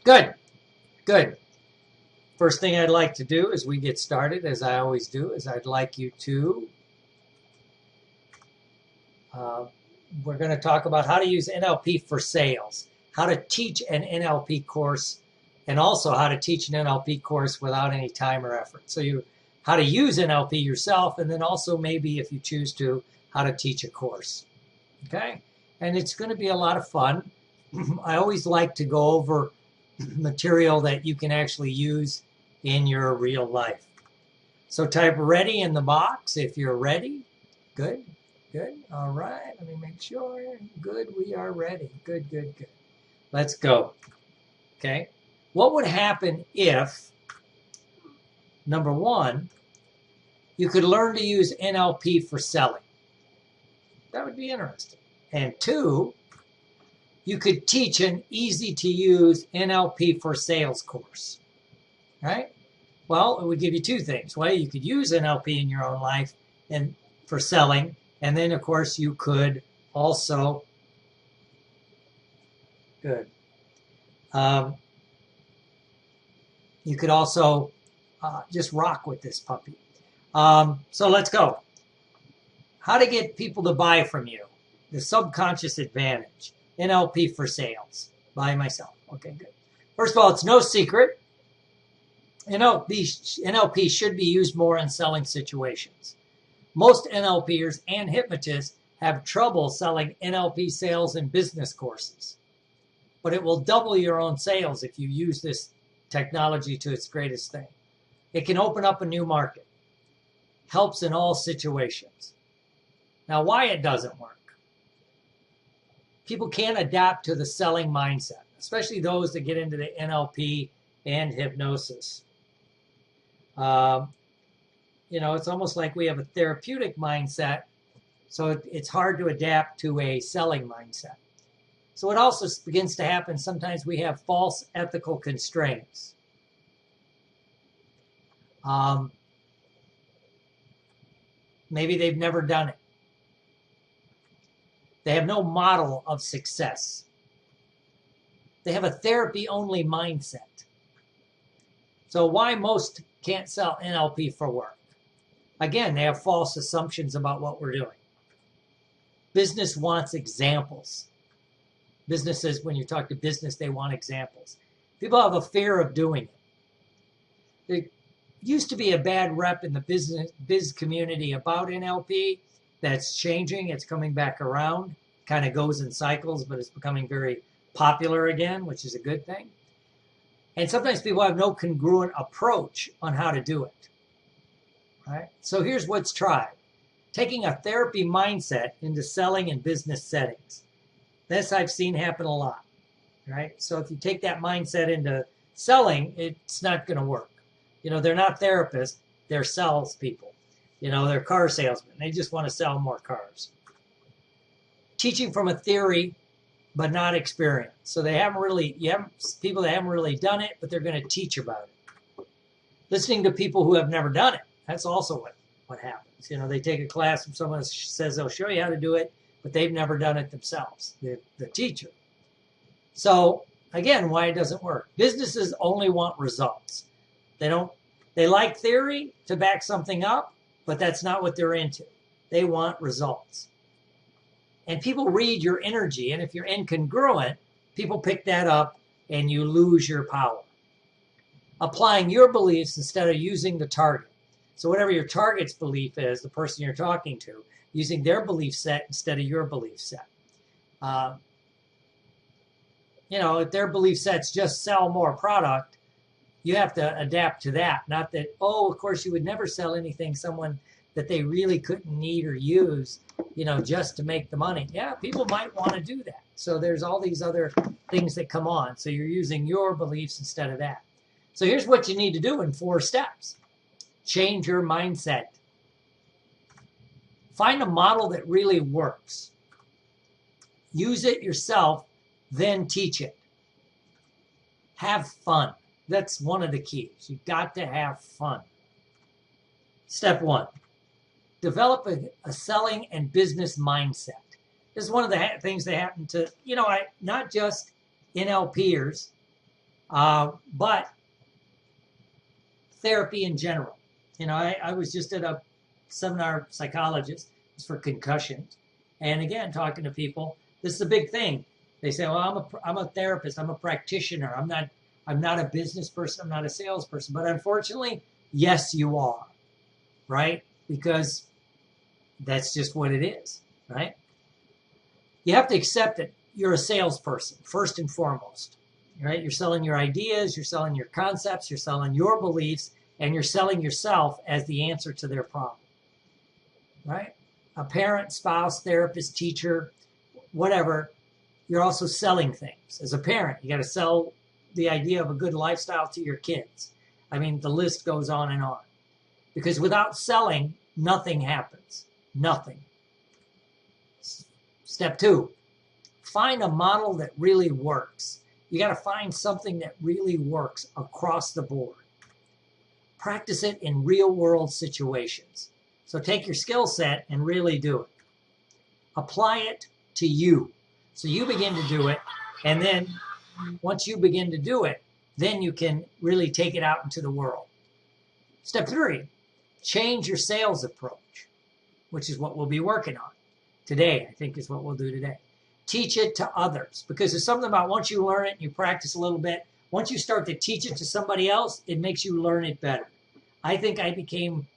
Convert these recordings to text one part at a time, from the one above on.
Good, good. First thing I'd like to do as we get started, as I always do, is I'd like you to, we're going to talk about how to use NLP for sales, how to teach an NLP course, and also how to teach an NLP course without any time or effort. So how to use NLP yourself, and then also maybe if you choose to, how to teach a course. Okay? And it's going to be a lot of fun. I always like to go over material that you can actually use in your real life. So type ready in the box if you're ready. Good, good. All right, let me make sure. Good, we are ready. Good, good, good. Let's go. Okay. What would happen if, number one, you could learn to use NLP for selling? That would be interesting. And two, you could teach an easy-to-use NLP for sales course, right? Well, it would give you two things. Well, you could use NLP in your own life and for selling, and then, of course, you could also, good, you could also just rock with this puppy. So let's go. How to get people to buy from you. The subconscious advantage. NLP for sales by myself. Okay, good. First of all, it's no secret. NLP should be used more in selling situations. Most NLPers and hypnotists have trouble selling NLP sales and business courses. But it will double your own sales if you use this technology to its greatest thing. It can open up a new market. Helps in all situations. Now, why it doesn't work? People can't adapt to the selling mindset, especially those that get into the NLP and hypnosis. It's almost like we have a therapeutic mindset, so it's hard to adapt to a selling mindset. So it also begins to happen. Sometimes we have false ethical constraints. Maybe they've never done it. They have no model of success. They have a therapy-only mindset. So why most can't sell NLP for work? Again, they have false assumptions about what we're doing. Business wants examples. Businesses, when you talk to business, they want examples. People have a fear of doing it. There used to be a bad rep in the biz community about NLP. That's changing. It's coming back around. Kind of goes in cycles, but it's becoming very popular again, which is a good thing. And sometimes people have no congruent approach on how to do it. Right? So here's what's tried. Taking a therapy mindset into selling and business settings. This I've seen happen a lot. Right? So if you take that mindset into selling, it's not going to work. They're not therapists. They're salespeople. They're car salesmen. They just want to sell more cars. Teaching from a theory, but not experience. So you have people that haven't really done it, but they're going to teach about it. Listening to people who have never done it. That's also what happens. They take a class from someone who says they'll show you how to do it, but they've never done it themselves, the teacher. So again, why it doesn't work. Businesses only want results. They like theory to back something up, but that's not what they're into. They want results. And people read your energy, and if you're incongruent, people pick that up and you lose your power. Applying your beliefs instead of using the target. So whatever your target's belief is, the person you're talking to, using their belief set instead of your belief set. If their belief set's just sell more product, you have to adapt to that. Not that, of course, you would never sell anything someone that they really couldn't need or use, just to make the money. Yeah, people might want to do that. So there's all these other things that come on. So you're using your beliefs instead of that. So here's what you need to do in 4 steps. Change your mindset. Find a model that really works. Use it yourself, then teach it. Have fun. That's one of the keys. You've got to have fun. Step 1. Develop a selling and business mindset. This is one of the things that happen to, not just NLPers, But therapy in general. I was just at a seminar psychologist for concussions. And again, talking to people, this is a big thing. They say, well, I'm a therapist. I'm a practitioner. I'm not a business person. I'm not a salesperson. But unfortunately, yes, you are, right? Because that's just what it is, right? You have to accept that you're a salesperson, first and foremost, right? You're selling your ideas, you're selling your concepts, you're selling your beliefs, and you're selling yourself as the answer to their problem, right? A parent, spouse, therapist, teacher, whatever, you're also selling things. As a parent, you got to sell the idea of a good lifestyle to your kids. I mean, the list goes on and on. Because without selling, nothing happens. Nothing. Step 2, find a model that really works. You got to find something that really works across the board. Practice it in real-world situations. So take your skill set and really do it. Apply it to you. So you begin to do it, and then once you begin to do it, then you can really take it out into the world. Step 3, change your sales approach, which is what we'll be working on today, I think is what we'll do today. Teach it to others, because there's something about once you learn it and you practice a little bit, once you start to teach it to somebody else, it makes you learn it better. I think I became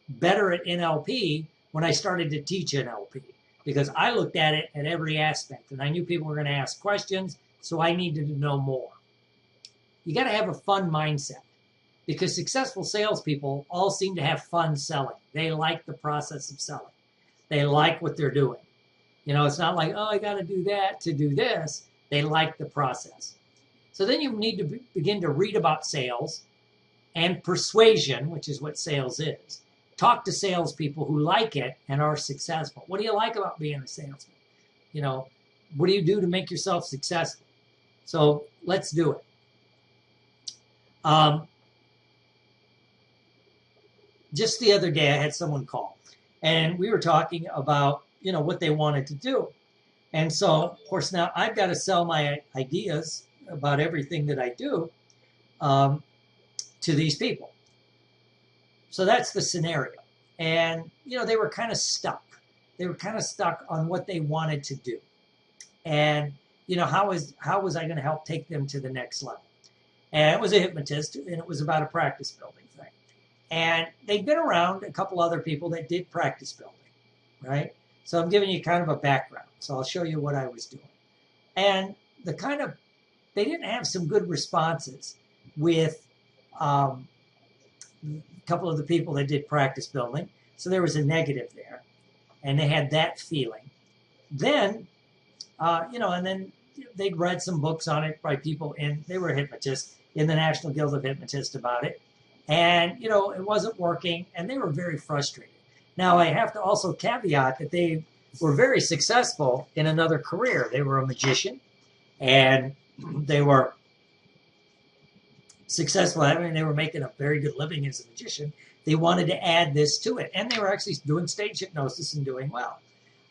better at NLP when I started to teach NLP, because I looked at it at every aspect, and I knew people were going to ask questions, so I needed to know more. You got to have a fun mindset, because successful salespeople all seem to have fun selling. They like the process of selling. They like what they're doing. It's not like, oh, I got to do that to do this. They like the process. So then you need to begin to read about sales and persuasion, which is what sales is. Talk to salespeople who like it and are successful. What do you like about being a salesman? What do you do to make yourself successful? So let's do it. Just the other day, I had someone call, and we were talking about, what they wanted to do. And so, of course, now I've got to sell my ideas about everything that I do to these people. So that's the scenario. And, they were kind of stuck. They were kind of stuck on what they wanted to do. And, how was I going to help take them to the next level? And it was a hypnotist, and it was about a practice building thing. And they'd been around a couple other people that did practice building, right? So I'm giving you kind of a background. So I'll show you what I was doing. And they didn't have some good responses with a couple of the people that did practice building. So there was a negative there. And they had that feeling. Then, and then they'd read some books on it by people, and they were hypnotists in the National Guild of Hypnotists about it. And, it wasn't working, and they were very frustrated. Now, I have to also caveat that they were very successful in another career. They were a magician, and they were successful. I mean, they were making a very good living as a magician. They wanted to add this to it, and they were actually doing stage hypnosis and doing well.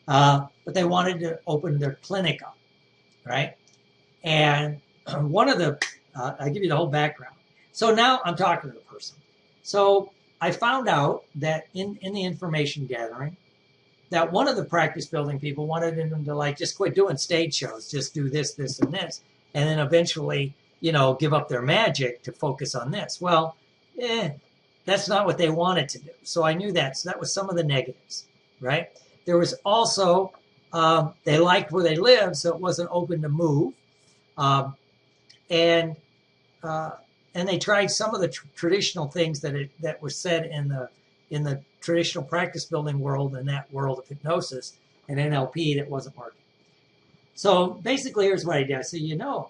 But they wanted to open their clinic up, right? And one of the, I'll give you the whole background. So now I'm talking to the person. So I found out that in the information gathering, that one of the practice building people wanted them to just quit doing stage shows, just do this, this, and this, and then eventually, give up their magic to focus on this. Well, that's not what they wanted to do. So I knew that. So that was some of the negatives, right? There was also, they liked where they lived, so it wasn't open to move. And they tried some of the traditional things that were said in the traditional practice building world and that world of hypnosis and NLP that wasn't working. So basically, here's what I did. I said, Joe,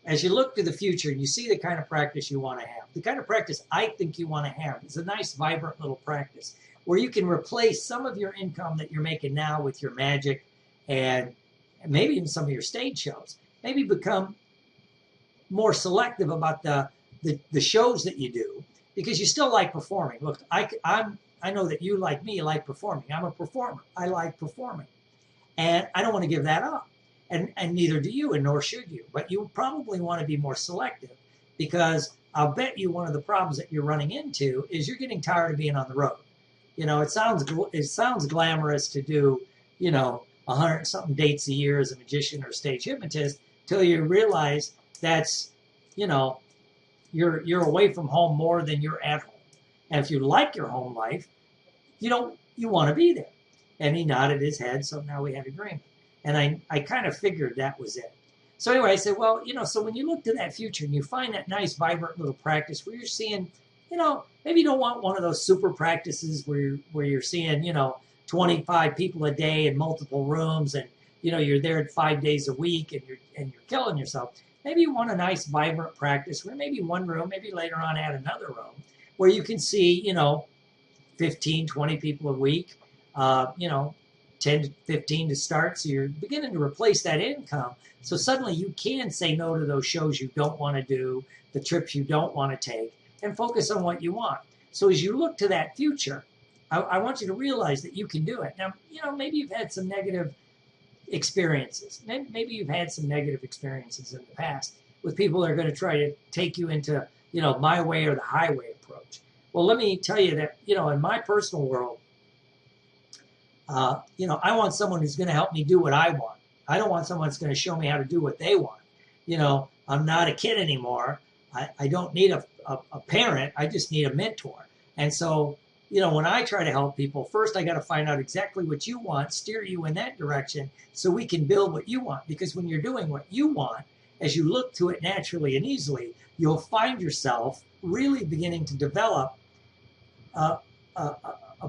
as you look to the future and you see the kind of practice you want to have, the kind of practice I think you want to have is a nice, vibrant little practice where you can replace some of your income that you're making now with your magic and maybe even some of your stage shows. Maybe become more selective about the shows that you do, because you still like performing. Look, I know that you, like me, like performing. I'm a performer. I like performing. And I don't want to give that up. And neither do you, and nor should you. But you probably want to be more selective, because I'll bet you one of the problems that you're running into is you're getting tired of being on the road. It sounds glamorous to do, 100 something dates a year as a magician or stage hypnotist, till you realize that's, you're away from home more than you're at home. And if you like your home life, you want to be there. And he nodded his head, so now we had agreement. And I kind of figured that was it. So anyway, I said, well, so when you look to that future and you find that nice, vibrant little practice where you're seeing, maybe you don't want one of those super practices where you're seeing, 25 people a day in multiple rooms, and you're there 5 days a week, and you're killing yourself. Maybe you want a nice, vibrant practice where maybe one room, maybe later on add another room, where you can see, 15, 20 people a week, 10 to 15 to start. So you're beginning to replace that income. So suddenly you can say no to those shows you don't want to do, the trips you don't want to take, and focus on what you want. So as you look to that future, I want you to realize that you can do it. Now, maybe you've had some negative experiences. Maybe you've had some negative experiences in the past with people that are going to try to take you into, my way or the highway approach. Well, let me tell you that, in my personal world, I want someone who's going to help me do what I want. I don't want someone that's going to show me how to do what they want. I'm not a kid anymore. I don't need a parent. I just need a mentor. And so, when I try to help people, first I got to find out exactly what you want, steer you in that direction so we can build what you want. Because when you're doing what you want, as you look to it naturally and easily, you'll find yourself really beginning to develop a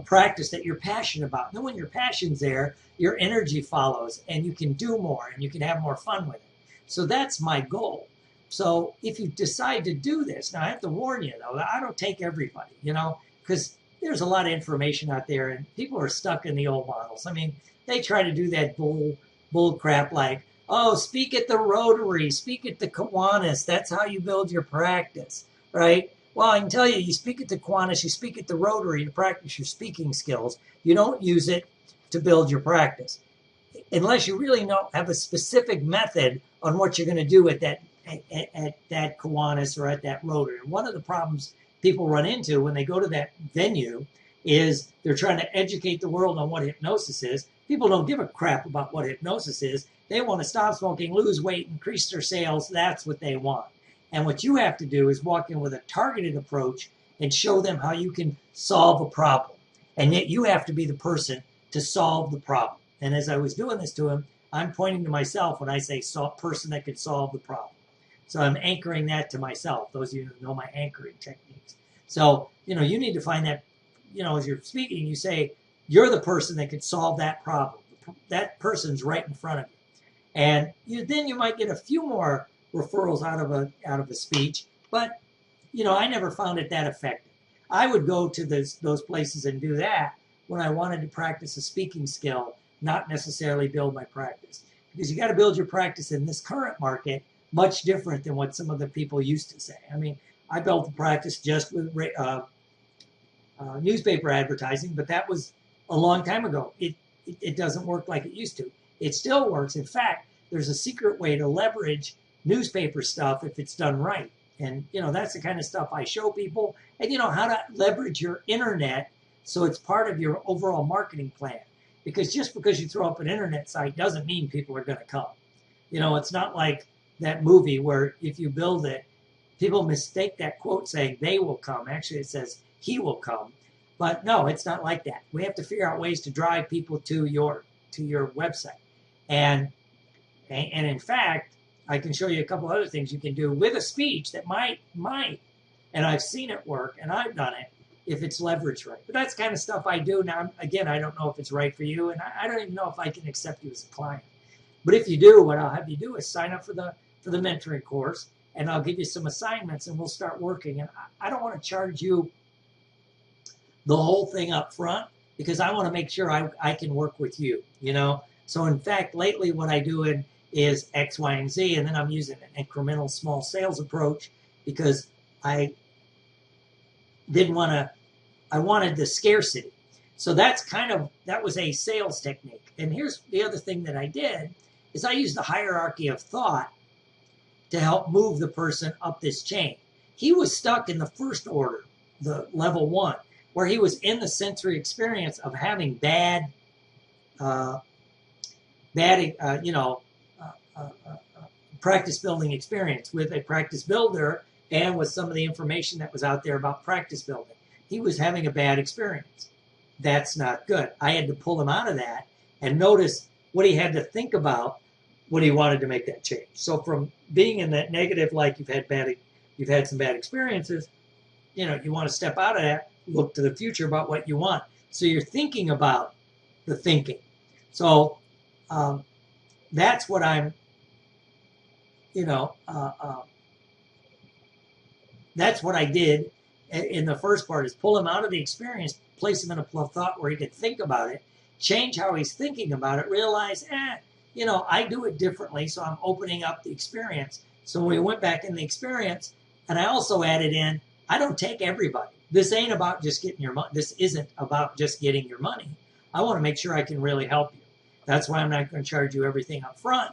practice that you're passionate about. And then when your passion's there, your energy follows, and you can do more, and you can have more fun with it. So that's my goal. So if you decide to do this, now I have to warn you, though, I don't take everybody, because there's a lot of information out there, and people are stuck in the old models. I mean, they try to do that bull crap like, oh, speak at the Rotary, speak at the Kiwanis. That's how you build your practice, right? Well, I can tell you, you speak at the Kiwanis, you speak at the Rotary to practice your speaking skills. You don't use it to build your practice, unless you really have a specific method on what you're going to do at that Kiwanis or at that Rotary. And one of the problems people run into when they go to that venue is they're trying to educate the world on what hypnosis is. People don't give a crap about what hypnosis is. They want to stop smoking, lose weight, increase their sales. That's what they want. And what you have to do is walk in with a targeted approach and show them how you can solve a problem. And yet you have to be the person to solve the problem. And as I was doing this to him, I'm pointing to myself when I say person that can solve the problem. So I'm anchoring that to myself. Those of you who know my anchoring techniques. So, you need to find that, as you're speaking, you say, you're the person that can solve that problem. That person's right in front of you. And then you might get a few more referrals out of a speech. But, I never found it that effective. I would go to those places and do that when I wanted to practice a speaking skill, not necessarily build my practice. Because you got to build your practice in this current market much different than what some of the people used to say. I mean, I built the practice just with newspaper advertising, but that was a long time ago. It doesn't work like it used to. It still works. In fact, there's a secret way to leverage newspaper stuff if it's done right. And, that's the kind of stuff I show people. And, how to leverage your internet so it's part of your overall marketing plan. Because just because you throw up an internet site doesn't mean people are going to come. It's not like that movie where if you build it, people mistake that quote saying they will come. Actually, it says he will come. But no, it's not like that. We have to figure out ways to drive people to your website. And in fact, I can show you a couple other things you can do with a speech that might, and I've seen it work, and I've done it, if it's leveraged right. But that's the kind of stuff I do. Now, again, I don't know if it's right for you, and I don't even know if I can accept you as a client. But if you do, what I'll have you do is sign up for the mentoring course, and I'll give you some assignments, and we'll start working. And I don't want to charge you the whole thing up front, because I want to make sure I can work with you, So in fact, lately what I do is X, Y, and Z, and then I'm using an incremental small sales approach because I wanted the scarcity. So that was a sales technique. And here's the other thing that I did is I use the hierarchy of thought to help move the person up this chain. He was stuck in the first order, the level 1, where he was in the sensory experience of having practice building experience with a practice builder and with some of the information that was out there about practice building. He was having a bad experience. That's not good. I had to pull him out of that and notice what he had to think about when he wanted to make that change. So from being in that negative, like you've had some bad experiences, you want to step out of that, look to the future about what you want. So you're thinking about the thinking. So that's what I'm, that's what I did in the first part, is pull him out of the experience, place him in a thought where he could think about it, change how he's thinking about it, realize, I do it differently, so I'm opening up the experience. So when we went back in the experience, and I also added in, I don't take everybody. This ain't about just getting your money. This isn't about just getting your money. I want to make sure I can really help you. That's why I'm not going to charge you everything up front,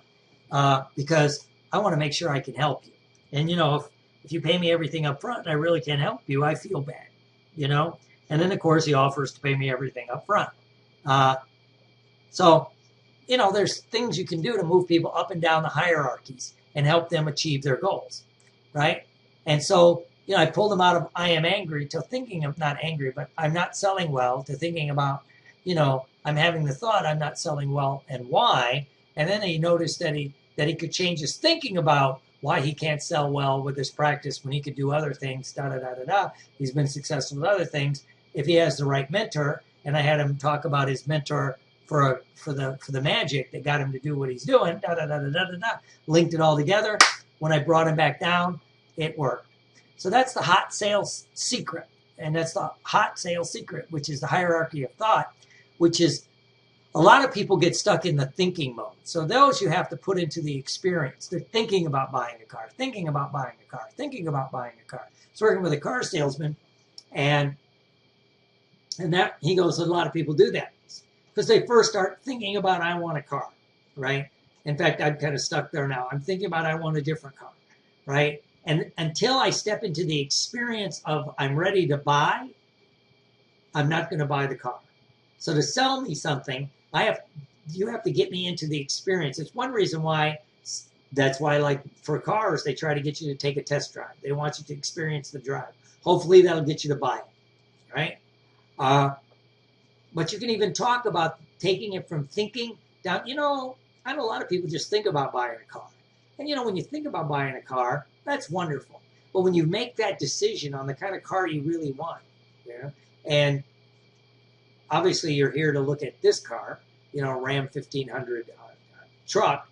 because I want to make sure I can help you. And, if you pay me everything up front and I really can't help you, I feel bad, And then, of course, he offers to pay me everything up front. So, there's things you can do to move people up and down the hierarchies and help them achieve their goals, right? And so, I pulled them out of I am angry to thinking of not angry, but I'm not selling well, to thinking about, I'm having the thought I'm not selling well and why. And then he noticed that he could change his thinking about why he can't sell well with his practice when he could do other things, da-da-da-da-da. He's been successful with other things if he has the right mentor. And I had him talk about his mentor for the magic that got him to do what he's doing, da-da-da-da-da-da-da. Linked it all together. When I brought him back down, it worked. So that's the hot sales secret. And that's the hot sales secret, which is the hierarchy of thought, which is a lot of people get stuck in the thinking mode. So those you have to put into the experience. They're thinking about buying a car, thinking about buying a car, thinking about buying a car. So working with a car salesman, and that he goes, a lot of people do that because they first start thinking about, I want a car, right? In fact, I'm kind of stuck there now. I'm thinking about, I want a different car, right? And until I step into the experience of I'm ready to buy, I'm not going to buy the car. So to sell me something, you have to get me into the experience. It's one reason why, that's why, like for cars, they try to get you to take a test drive. They want you to experience the drive. Hopefully that'll get you to buy it, right? But you can even talk about taking it from thinking down. I know a lot of people just think about buying a car. And when you think about buying a car, that's wonderful. But when you make that decision on the kind of car you really want, and obviously you're here to look at this car, Ram 1500 truck,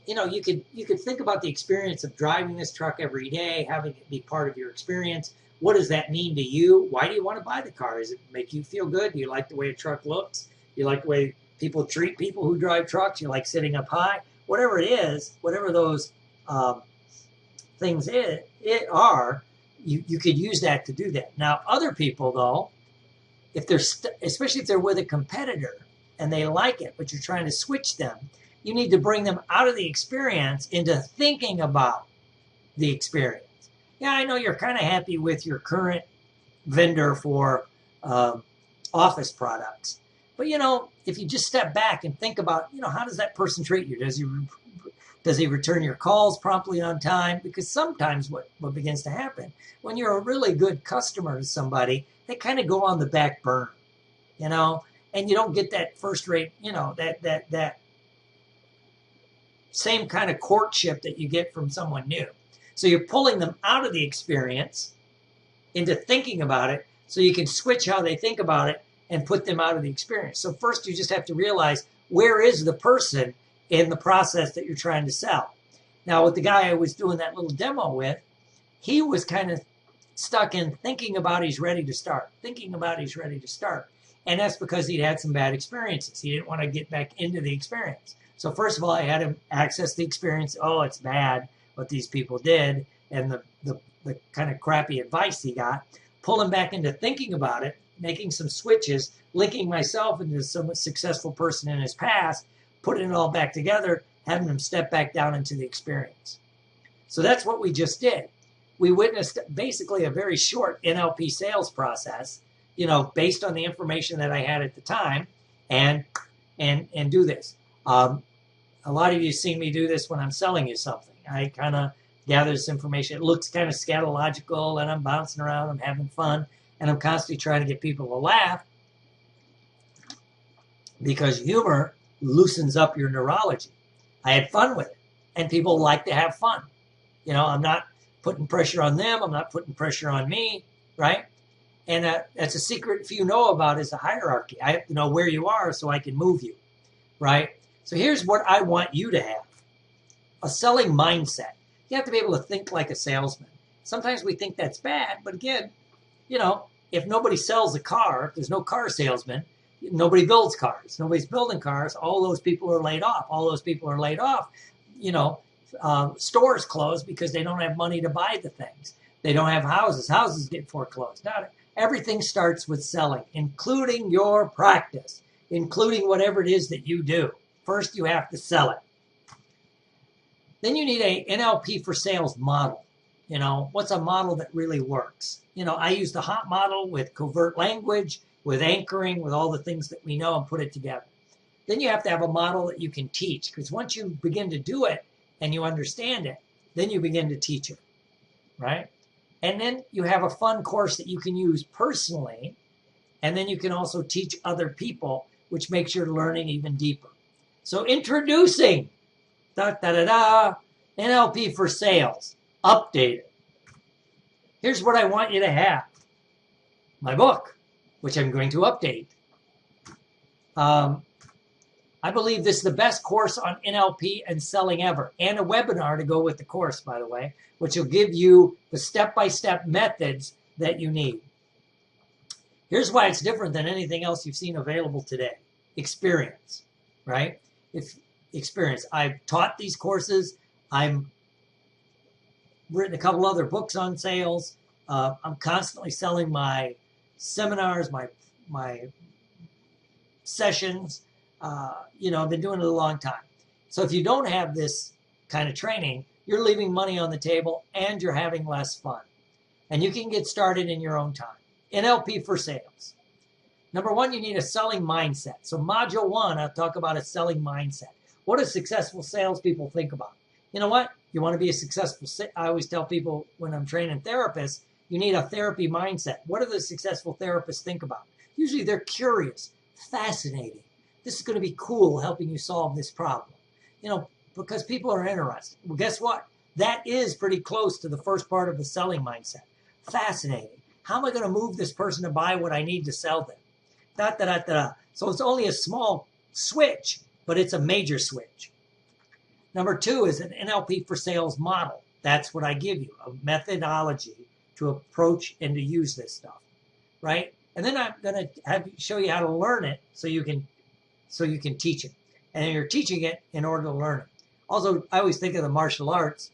you could think about the experience of driving this truck every day, having it be part of your experience. What does that mean to you? Why do you want to buy the car? Does it make you feel good? Do you like the way a truck looks? Do you like the way people treat people who drive trucks? You like sitting up high? Whatever it is, whatever those things are, you could use that to do that. Now, other people, though, if they're especially if they're with a competitor and they like it, but you're trying to switch them, you need to bring them out of the experience into thinking about the experience. Yeah, I know you're kind of happy with your current vendor for office products, but if you just step back and think about, how does that person treat you? Does he return your calls promptly on time? Because sometimes what begins to happen when you're a really good customer to somebody, they kind of go on the back burner, and you don't get that first rate, that same kind of courtship that you get from someone new. So you're pulling them out of the experience into thinking about it so you can switch how they think about it and put them out of the experience. So first you just have to realize, where is the person in the process that you're trying to sell? Now, with the guy I was doing that little demo with, he was kind of stuck in thinking about he's ready to start, And that's because he'd had some bad experiences. He didn't want to get back into the experience. So first of all, I had him access the experience. Oh, it's bad what these people did, and the kind of crappy advice he got. Pull him back into thinking about it, making some switches, linking myself into some successful person in his past, putting it all back together, having them step back down into the experience. So that's what we just did. We witnessed basically a very short NLP sales process, based on the information that I had at the time, and do this. A lot of you seen me do this when I'm selling you something. I kind of gather this information. It looks kind of scatological, and I'm bouncing around, I'm having fun, and I'm constantly trying to get people to laugh, because humor loosens up your neurology. I had fun with it, and people like to have fun. I'm not putting pressure on them. I'm not putting pressure on me, right? And that's a secret few know about, is a hierarchy. I have to know where you are so I can move you, right? So here's what I want you to have. A selling mindset. You have to be able to think like a salesman. Sometimes we think that's bad, but again, if nobody sells a car, if there's no car salesman, nobody builds cars. Nobody's building cars. All those people are laid off. All those people are laid off. Stores close because they don't have money to buy the things. They don't have houses. Houses get foreclosed. Everything starts with selling, including your practice, including whatever it is that you do. First, you have to sell it. Then you need a NLP for sales model. What's a model that really works? I use the HOT model with covert language, with anchoring, with all the things that we know, and put it together. Then you have to have a model that you can teach, because once you begin to do it and you understand it, then you begin to teach it, right? And then you have a fun course that you can use personally, and then you can also teach other people, which makes your learning even deeper. So introducing NLP for sales, updated. Here's what I want you to have. My book, which I'm going to update. I believe this is the best course on NLP and selling ever, and a webinar to go with the course, by the way, which will give you the step-by-step methods that you need. Here's why it's different than anything else you've seen available today. Experience, right? Experience. I've taught these courses. I've written a couple other books on sales. I'm constantly selling my seminars, my sessions. I've been doing it a long time. So if you don't have this kind of training, you're leaving money on the table and you're having less fun. And you can get started in your own time. NLP for sales. Number one, you need a selling mindset. So module 1, I'll talk about a selling mindset. What do successful salespeople think about? You know what? You want to be a successful, I always tell people when I'm training therapists, you need a therapy mindset. What do the successful therapists think about? Usually they're curious, fascinating. This is going to be cool helping you solve this problem. Because people are interested. Well, guess what? That is pretty close to the first part of the selling mindset. Fascinating. How am I going to move this person to buy what I need to sell them? So it's only a small switch, but it's a major switch. Number 2 is an NLP for sales model. That's what I give you, a methodology to approach and to use this stuff, right? And then I'm going to show you how to learn it so you can teach it. And you're teaching it in order to learn it. Also, I always think of the martial arts.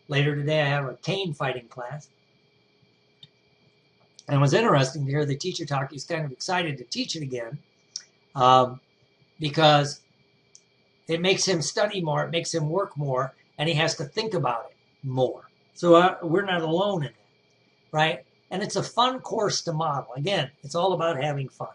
Later today, I have a cane fighting class. And it was interesting to hear the teacher talk. He's kind of excited to teach it again because it makes him study more, it makes him work more, and he has to think about it more. So we're not alone in that, right? And it's a fun course to model. Again, it's all about having fun.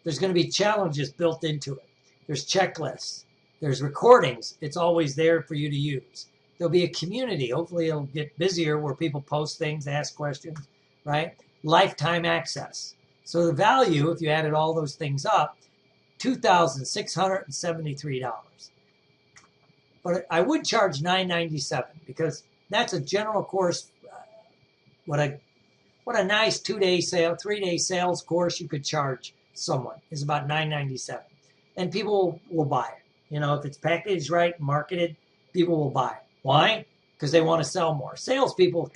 There's going to be challenges built into it. There's checklists. There's recordings. It's always there for you to use. There'll be a community. Hopefully it'll get busier where people post things, ask questions, right? Lifetime access. So the value, if you added all those things up, $2,673. But I would charge $997 because that's a general course. What a nice 2-day sale, 3-day sales course you could charge someone is about $997. And people will buy it. If it's packaged right, marketed, people will buy it. Why? Because they want to sell more. Salespeople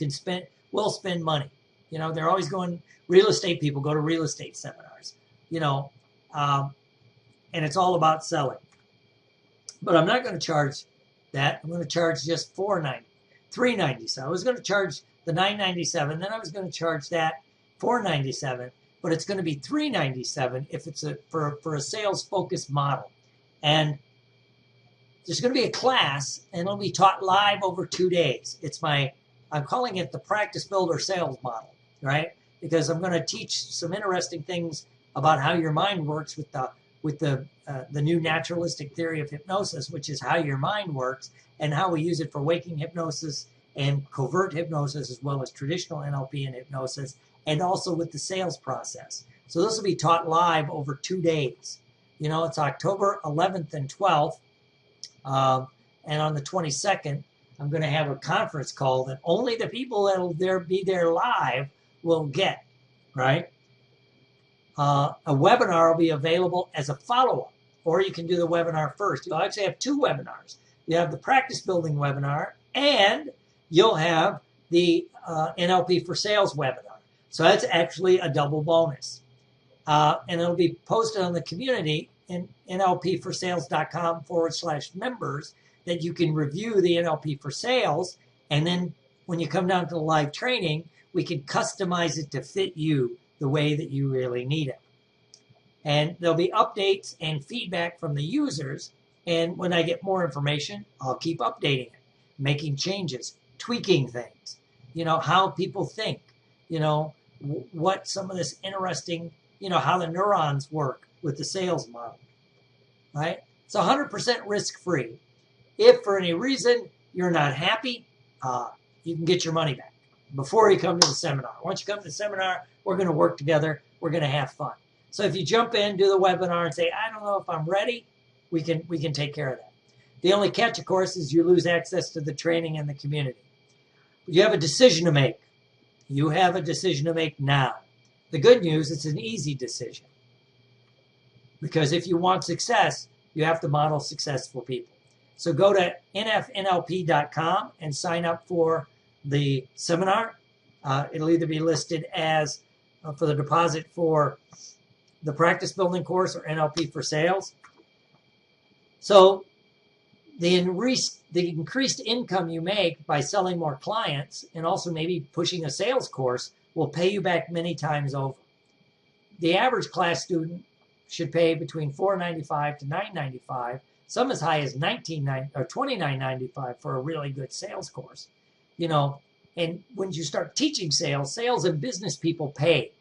will spend money. They're always going, real estate people go to real estate seminars, and it's all about selling. But I'm not going to charge that. I'm going to charge just $397. I was going to charge the $997, then I was going to charge that $497, but it's going to be $397 if it's for a sales focused model. And there's going to be a class, and it'll be taught live over 2 days. I'm calling it the Practice Builder Sales Model, right? Because I'm going to teach some interesting things about how your mind works with the new naturalistic theory of hypnosis, which is how your mind works and how we use it for waking hypnosis and covert hypnosis, as well as traditional NLP and hypnosis, and also with the sales process. So this will be taught live over 2 days. It's October 11th and 12th. And on the 22nd, I'm going to have a conference call that only the people that will be there live will get, right? A webinar will be available as a follow-up, or you can do the webinar first. You'll actually have 2 webinars. You have the practice building webinar, and you'll have the NLP for Sales webinar. So that's actually a double bonus. And it'll be posted on the community in nlpforsales.com/members that you can review the NLP for Sales. And then when you come down to the live training, we can customize it to fit you the way that you really need it. And there'll be updates and feedback from the users. And when I get more information, I'll keep updating it, making changes, tweaking things, how people think, what some of this interesting, how the neurons work with the sales model, right? It's 100% risk-free. If for any reason you're not happy, you can get your money back before you come to the seminar. Once you come to the seminar, we're going to work together. We're going to have fun. So if you jump in, do the webinar, and say, I don't know if I'm ready, we can take care of that. The only catch, of course, is you lose access to the training and the community. But you have a decision to make. You have a decision to make now. The good news, it's an easy decision. Because if you want success, you have to model successful people. So go to nfnlp.com and sign up for the seminar. It'll either be listed as for the deposit for the practice building course or NLP for Sales. So the increased income you make by selling more clients and also maybe pushing a sales course will pay you back many times over. The average class student should pay between $4.95 to $9.95, some as high as $29.95 for a really good sales course. And when you start teaching sales and business people pay.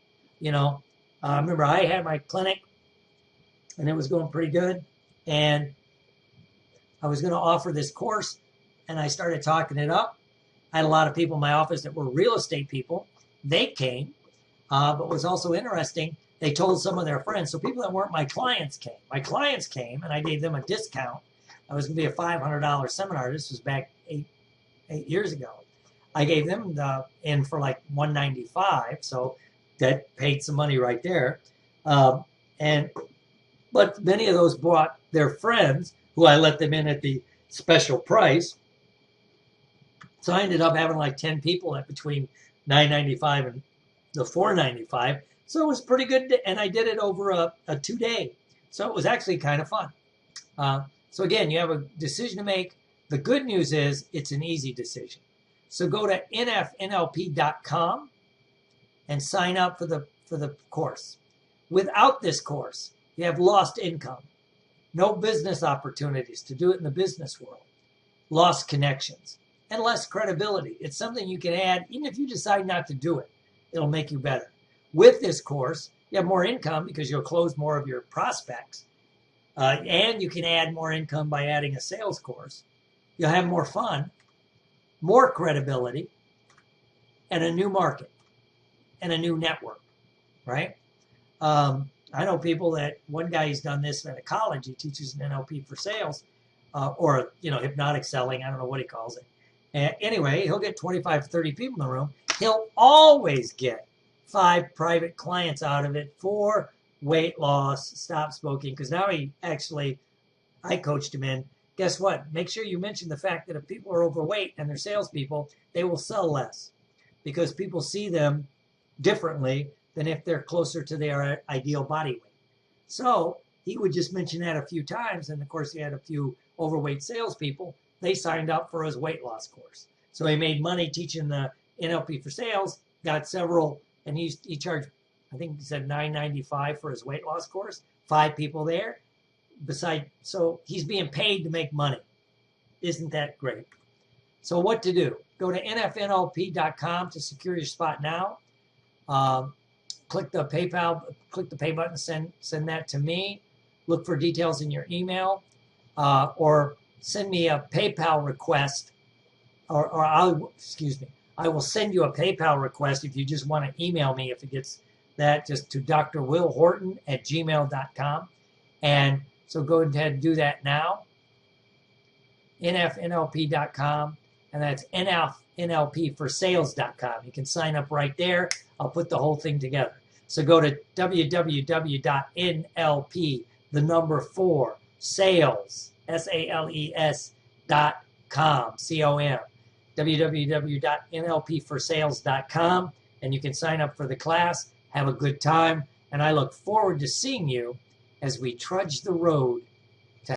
Remember I had my clinic and it was going pretty good, and I was going to offer this course, and I started talking it up. I had a lot of people in my office that were real estate people. They came, but what was also interesting, they told some of their friends. So people that weren't my clients came. My clients came, and I gave them a discount. It was going to be a $500 seminar. This was back eight years ago. I gave them in for like $195, so that paid some money right there. But many of those brought their friends, who I let them in at the special price. So I ended up having like 10 people at between $9.95 and the $4.95. So it was pretty good, and I did it over a 2-day. So it was actually kind of fun. So again, you have a decision to make. The good news is it's an easy decision. So go to nfnlp.com and sign up for the course. Without this course, you have lost income, no business opportunities to do it in the business world, lost connections, and less credibility. It's something you can add, even if you decide not to do it, it'll make you better. With this course, you have more income because you'll close more of your prospects, and you can add more income by adding a sales course. You'll have more fun, more credibility, and a new market, and a new network, right? I know people that, one guy, he's done this at a college. He teaches an NLP for Sales, or, hypnotic selling. I don't know what he calls it. And anyway, he'll get 25, 30 people in the room. He'll always get 5 private clients out of it for weight loss, stop smoking, because now I coached him in. Guess what? Make sure you mention the fact that if people are overweight and they're salespeople, they will sell less because people see them differently than if they're closer to their ideal body weight. So he would just mention that a few times, and of course he had a few overweight salespeople. They signed up for his weight loss course. So he made money teaching the NLP for Sales, got several, and he charged, I think he said $9.95 for his weight loss course, 5 people there. So he's being paid to make money. Isn't that great? So what to do? Go to nfnlp.com to secure your spot now. Click the PayPal, click the pay button, send that to me. Look for details in your email, or send me a PayPal request, or I will send you a PayPal request if you just want to email me. If it gets that, just to drwillhorton@gmail.com. And so go ahead and do that now. nfnlp.com, and that's nlpforsales.com. You can sign up right there. I'll put the whole thing together. So go to www.nlp, the number 4, sales, sales.com, C-O-M, www.nlpforsales.com, and you can sign up for the class. Have a good time, and I look forward to seeing you as we trudge the road